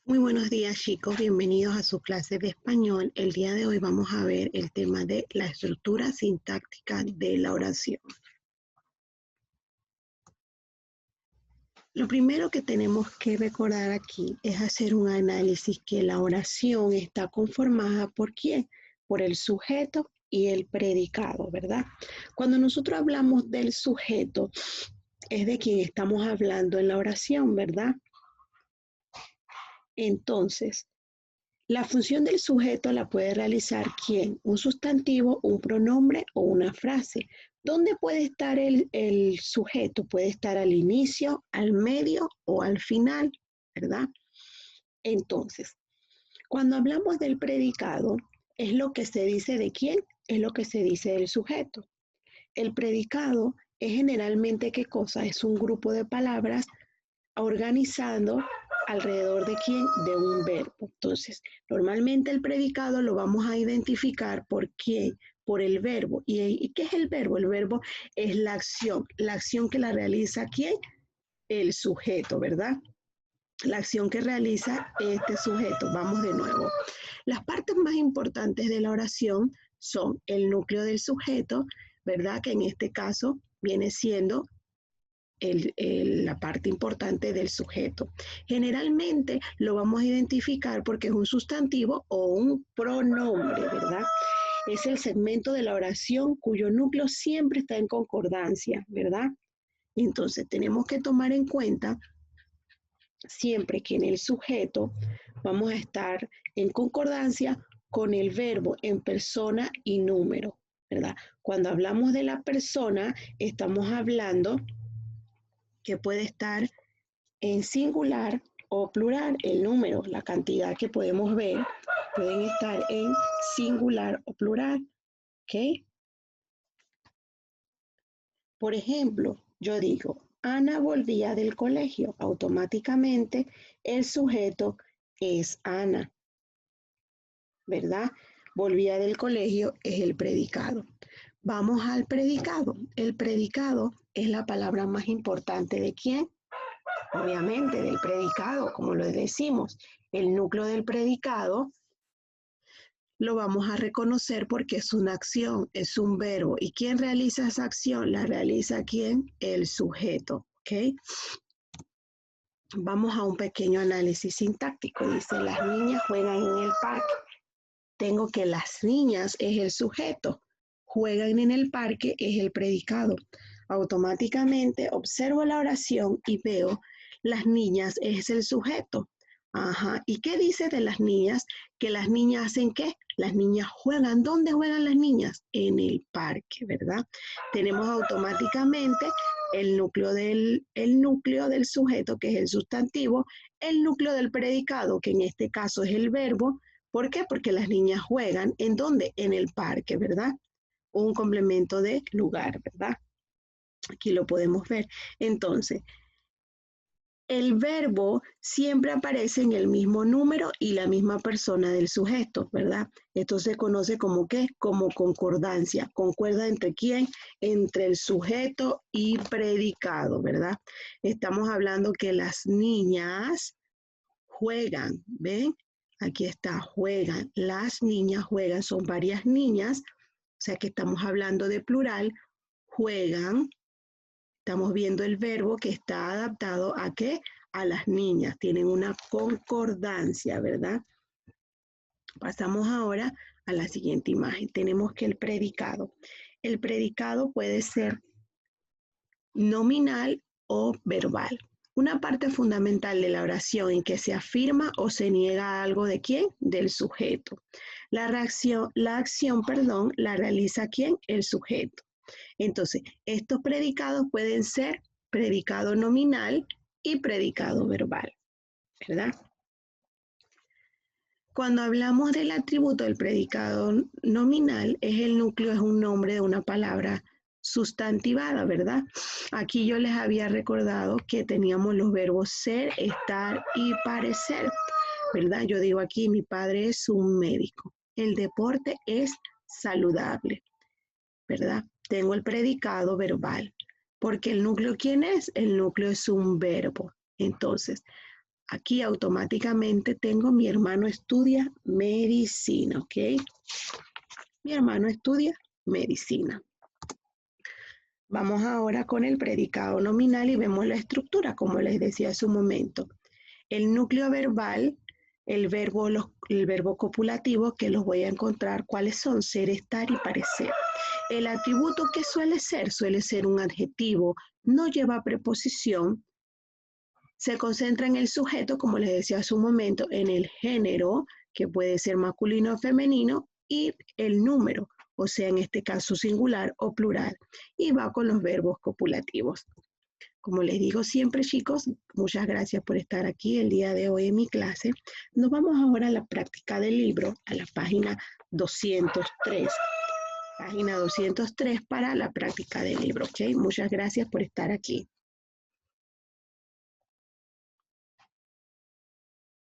Muy buenos días, chicos, bienvenidos a su clase de español. El día de hoy vamos a ver el tema de la estructura sintáctica de la oración. Lo primero que tenemos que recordar aquí es hacer un análisis que la oración está conformada ¿por quién? Por el sujeto y el predicado, ¿verdad? Cuando nosotros hablamos del sujeto, es de quien estamos hablando en la oración, ¿verdad? Entonces, la función del sujeto la puede realizar ¿quién? Un sustantivo, un pronombre o una frase. ¿Dónde puede estar el sujeto? Puede estar al inicio, al medio o al final, ¿verdad? Entonces, cuando hablamos del predicado, es lo que se dice de quién, es lo que se dice del sujeto. El predicado es generalmente ¿qué cosa? Es un grupo de palabras organizando alrededor de quién, de un verbo. Entonces, normalmente el predicado lo vamos a identificar por quién, por el verbo. ¿Y qué es el verbo? El verbo es la acción que la realiza quién, el sujeto, ¿verdad? La acción que realiza este sujeto. Vamos de nuevo. Las partes más importantes de la oración son el núcleo del sujeto, ¿verdad? Que en este caso viene siendo la parte importante del sujeto. Generalmente lo vamos a identificar porque es un sustantivo o un pronombre, ¿verdad? Es el segmento de la oración cuyo núcleo siempre está en concordancia, ¿verdad? Entonces tenemos que tomar en cuenta siempre que en el sujeto vamos a estar en concordancia con el verbo en persona y número, ¿verdad? Cuando hablamos de la persona, estamos hablando que puede estar en singular o plural. El número, la cantidad que podemos ver, pueden estar en singular o plural. ¿Ok? Por ejemplo, yo digo, Ana volvía del colegio. Automáticamente el sujeto es Ana, ¿verdad? Volvía del colegio es el predicado. Vamos al predicado. El predicado es la palabra más importante de quién? Obviamente del predicado, como lo decimos. El núcleo del predicado lo vamos a reconocer porque es una acción, es un verbo. ¿Y quién realiza esa acción? La realiza quién? El sujeto. ¿Ok? Vamos a un pequeño análisis sintáctico. Dice, las niñas juegan en el parque. Tengo que las niñas es el sujeto. Juegan en el parque es el predicado. Automáticamente observo la oración y veo las niñas es el sujeto. Ajá. ¿Y qué dice de las niñas? Que las niñas hacen qué? Las niñas juegan. ¿Dónde juegan las niñas? En el parque, ¿verdad? Tenemos automáticamente el núcleo del sujeto, que es el sustantivo, el núcleo del predicado, que en este caso es el verbo. ¿Por qué? Porque las niñas juegan. ¿En dónde? En el parque, ¿verdad? Un complemento de lugar, ¿verdad? Aquí lo podemos ver. Entonces, el verbo siempre aparece en el mismo número y la misma persona del sujeto, ¿verdad? Esto se conoce como ¿qué? Como concordancia. ¿Concuerda entre quién? Entre el sujeto y predicado, ¿verdad? Estamos hablando que las niñas juegan, ¿ven? Aquí está, juegan. Las niñas juegan, son varias niñas, o sea que estamos hablando de plural, juegan. Estamos viendo el verbo que está adaptado a qué? A las niñas. Tienen una concordancia, ¿verdad? Pasamos ahora a la siguiente imagen. Tenemos que el predicado. El predicado puede ser nominal o verbal. Una parte fundamental de la oración en que se afirma o se niega algo de quién, del sujeto. La acción, la realiza quién, el sujeto. Entonces, estos predicados pueden ser predicado nominal y predicado verbal, ¿verdad? Cuando hablamos del atributo del predicado nominal, es el núcleo, es un nombre de una palabra sustantivada, ¿verdad? Aquí yo les había recordado que teníamos los verbos ser, estar y parecer, ¿verdad? Yo digo aquí, mi padre es un médico. El deporte es saludable, ¿verdad? Tengo el predicado verbal, porque el núcleo, ¿quién es? El núcleo es un verbo. Entonces, aquí automáticamente tengo mi hermano estudia medicina, ¿ok? Mi hermano estudia medicina. Vamos ahora con el predicado nominal y vemos la estructura, como les decía hace un momento. El núcleo verbal, el verbo copulativo, que los voy a encontrar, cuáles son: ser, estar y parecer. El atributo que suele ser un adjetivo, no lleva preposición, se concentra en el sujeto, como les decía hace un momento, en el género, que puede ser masculino o femenino, y el número, o sea, en este caso singular o plural, y va con los verbos copulativos. Como les digo siempre, chicos, muchas gracias por estar aquí el día de hoy en mi clase. Nos vamos ahora a la práctica del libro, a la página 203. Página 203 para la práctica del libro, ¿ok? Muchas gracias por estar aquí.